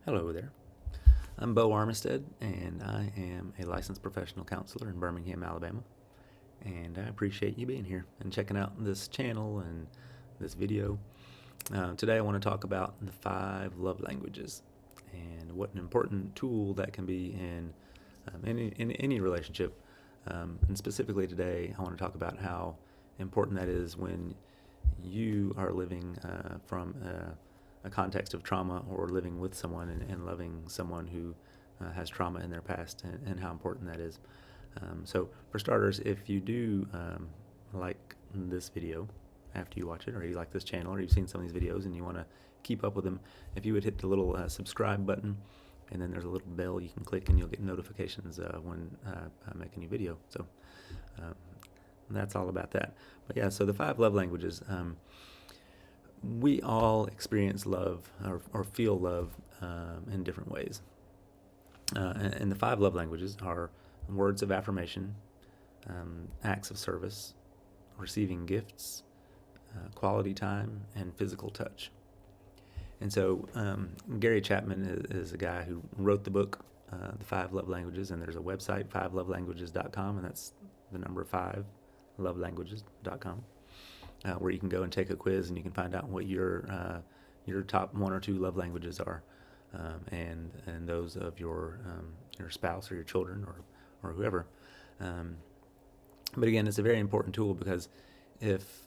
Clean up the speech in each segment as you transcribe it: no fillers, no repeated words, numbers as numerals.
Hello there. I'm Bo Armistead, and I am a licensed professional counselor in Birmingham, Alabama. And I appreciate you being here and checking out this channel and this video. Today, I want to talk about the 5 love languages and what an important tool that can be in any relationship. And specifically today, I want to talk about how important that is when you are living from a context of trauma, or living with someone and loving someone who has trauma in their past, and how important that is. So for starters, if you do like this video after you watch it, or you like this channel, or you've seen some of these videos and you want to keep up with them, if you would hit the little subscribe button, and then there's a little bell you can click and you'll get notifications when I make a new video. So that's all about that. But yeah, so the 5 love languages. We all experience love or feel love in different ways. And the 5 love languages are words of affirmation, acts of service, receiving gifts, quality time, and physical touch. And so Gary Chapman is a guy who wrote the book, The 5 Love Languages, and there's a website, 5lovelanguages.com, and that's the number 5, lovelanguages.com. Where you can go and take a quiz, and you can find out what your top 1 or 2 love languages are, and those of your spouse or your children or whoever. But again, it's a very important tool, because if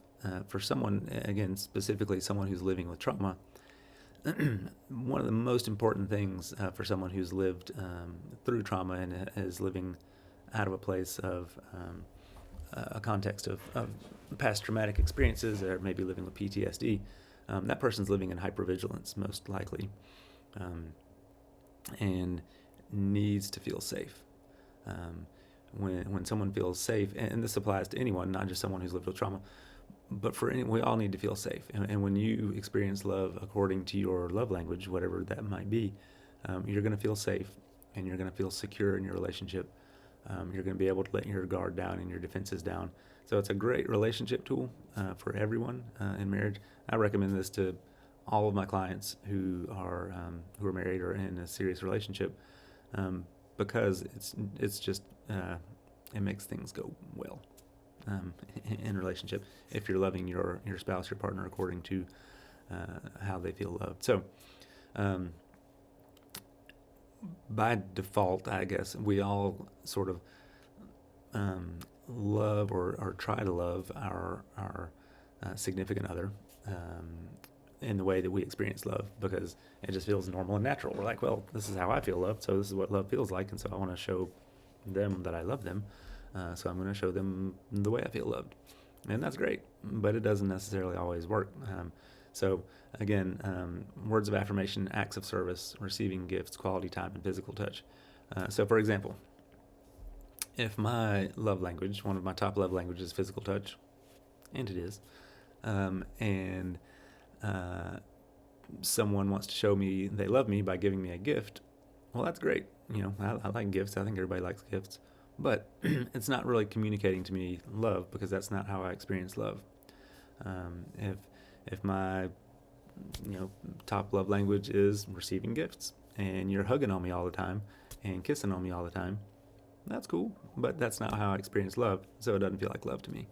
for someone, again, specifically someone who's living with trauma, one of the most important things for someone who's lived through trauma and is living out of a place of a context of past traumatic experiences, or maybe living with PTSD, that person's living in hyper-vigilance, most likely, and needs to feel safe. When someone feels safe, and this applies to anyone, not just someone who's lived with trauma, but we all need to feel safe. And when you experience love according to your love language, whatever that might be, you're going to feel safe, and you're going to feel secure in your relationship. You're going to be able to let your guard down and your defenses down. So it's a great relationship tool for everyone in marriage. I recommend this to all of my clients who are married or in a serious relationship, because it's just it makes things go well in a relationship if you're loving your spouse, your partner, according to how they feel loved. So by default, I guess, we all sort of love or try to love our significant other in the way that we experience love, because it just feels normal and natural. We're like, well, this is how I feel loved, so this is what love feels like, and so I want to show them that I love them, so I'm going to show them the way I feel loved. And that's great, but it doesn't necessarily always work. So again, words of affirmation, acts of service, receiving gifts, quality time, and physical touch. So for example, if my love language, one of my top love languages, is physical touch, and it is, and someone wants to show me they love me by giving me a gift, well, that's great. I like gifts. I think everybody likes gifts. But it's not really communicating to me love, because that's not how I experience love. If my top love language is receiving gifts, and you're hugging on me all the time and kissing on me all the time, that's cool, but that's not how I experience love, so it doesn't feel like love to me.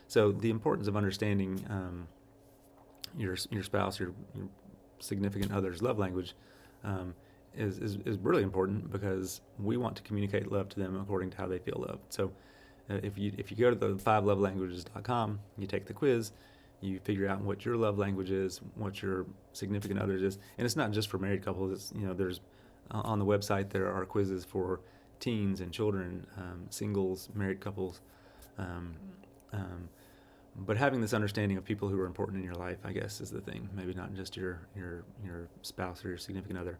So the importance of understanding your spouse, your significant other's love language is really important, because we want to communicate love to them according to how they feel loved. So if you go to the 5lovelanguages.com, you take the quiz, you figure out what your love language is, what your significant other's is, and it's not just for married couples. It's, there's on the website there are quizzes for teens and children, singles, married couples. But having this understanding of people who are important in your life, I guess, is the thing. Maybe not just your spouse or your significant other,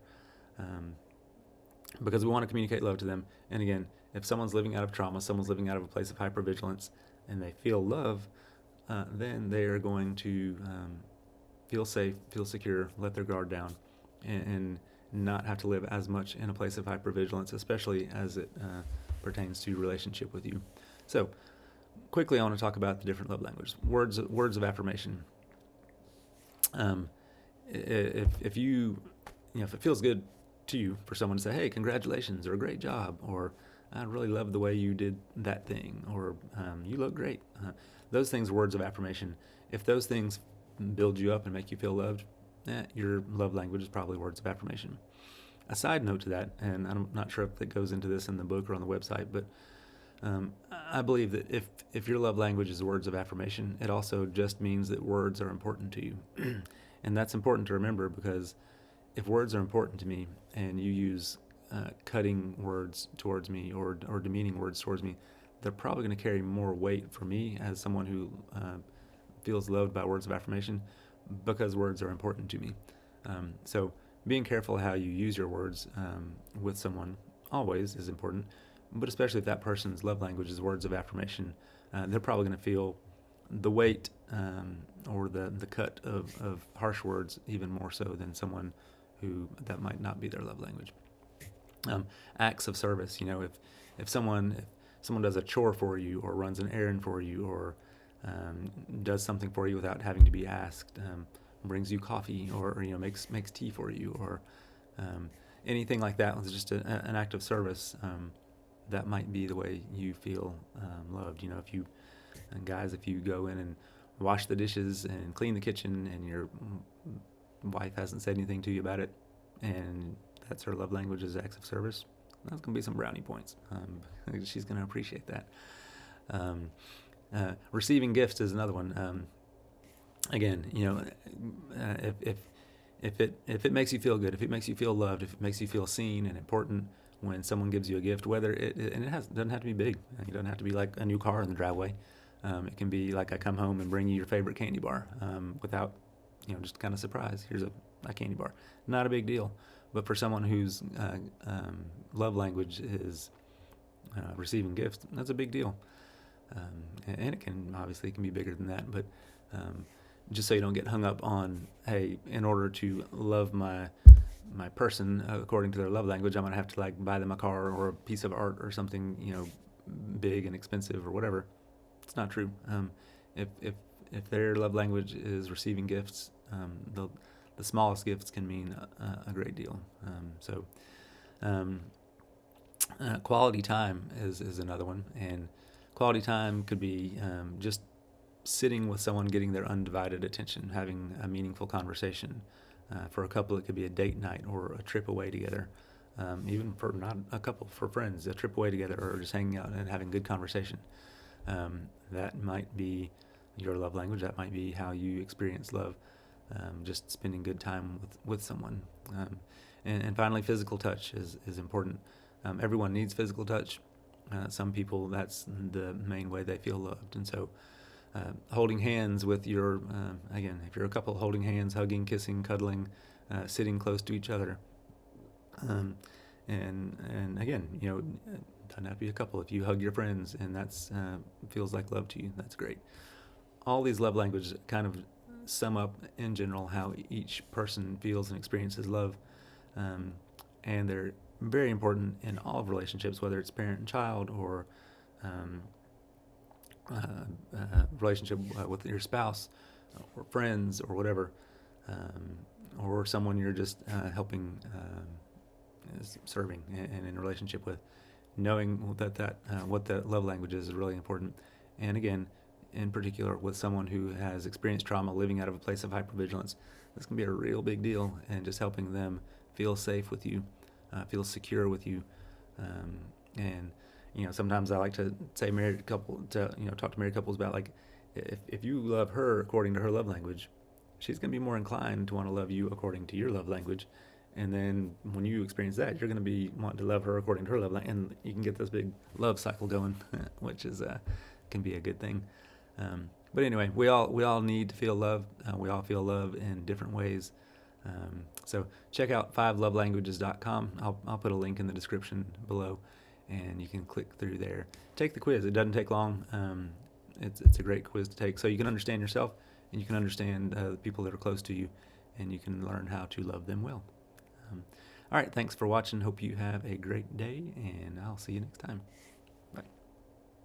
because we want to communicate love to them. And again, if someone's living out of trauma, someone's living out of a place of hypervigilance, and they feel love, then they are going to feel safe, feel secure, let their guard down, and not have to live as much in a place of hypervigilance, especially as it pertains to relationship with you. So quickly, I want to talk about the different love languages. Words of affirmation. If you, if it feels good to you for someone to say, hey, congratulations, or a great job, or I really love the way you did that thing, or you look great. Those things are words of affirmation. If those things build you up and make you feel loved, your love language is probably words of affirmation. A side note to that, and I'm not sure if it goes into this in the book or on the website, but I believe that if your love language is words of affirmation, it also just means that words are important to you. And that's important to remember, because if words are important to me and you use cutting words towards me or demeaning words towards me, they're probably going to carry more weight for me as someone who feels loved by words of affirmation, because words are important to me. So being careful how you use your words with someone always is important, but especially if that person's love language is words of affirmation, they're probably going to feel the weight or the cut of harsh words even more so than someone who that might not be their love language. Acts of service, if someone does a chore for you, or runs an errand for you, or does something for you without having to be asked, brings you coffee, or makes tea for you, or anything like that, it's just an act of service. That might be the way you feel loved. If you go in and wash the dishes and clean the kitchen, and your wife hasn't said anything to you about it, and that's her love language is acts of service, that's going to be some brownie points. She's going to appreciate that. Receiving gifts is another one. Again, if it makes you feel good, if it makes you feel loved, if it makes you feel seen and important when someone gives you a gift, whether doesn't have to be big. It doesn't have to be like a new car in the driveway. It can be like I come home and bring you your favorite candy bar without, just kind of surprise. Here's a candy bar. Not a big deal. But for someone whose love language is receiving gifts, that's a big deal. And it can be bigger than that. But just so you don't get hung up on, hey, in order to love my person according to their love language, I'm gonna have to buy them a car or a piece of art or something, big and expensive or whatever. It's not true. If their love language is receiving gifts, the smallest gifts can mean a great deal. Quality time is another one, and quality time could be just sitting with someone, getting their undivided attention, having a meaningful conversation. For a couple, it could be a date night or a trip away together. Even for not a couple, for friends, a trip away together, or just hanging out and having good conversation. That might be your love language. That might be how you experience love. Just spending good time with someone. And finally, physical touch is important. Everyone needs physical touch. Some people, that's the main way they feel loved. And so holding hands with your, again, if you're a couple, holding hands, hugging, kissing, cuddling, sitting close to each other. And again, doesn't have to be a couple. If you hug your friends and that's feels like love to you, that's great. All these love languages kind of sum up in general how each person feels and experiences love, and they're very important in all of relationships, whether it's parent and child, or relationship with your spouse or friends or whatever, or someone you're just helping, serving and in a relationship with. Knowing that what the love language is really important. And again, in particular with someone who has experienced trauma, living out of a place of hypervigilance, this can be a real big deal, and just helping them feel safe with you, feel secure with you. And sometimes I like to say talk to married couples about, if you love her according to her love language, she's going to be more inclined to want to love you according to your love language. And then when you experience that, you're going to be wanting to love her according to her love language, and you can get this big love cycle going, which is can be a good thing. But anyway, we all need to feel love. We all feel love in different ways. So check out 5lovelanguages.com. I'll put a link in the description below, and you can click through there. Take the quiz. It doesn't take long. It's a great quiz to take, so you can understand yourself, and you can understand the people that are close to you, and you can learn how to love them well. All right, thanks for watching. Hope you have a great day, and I'll see you next time.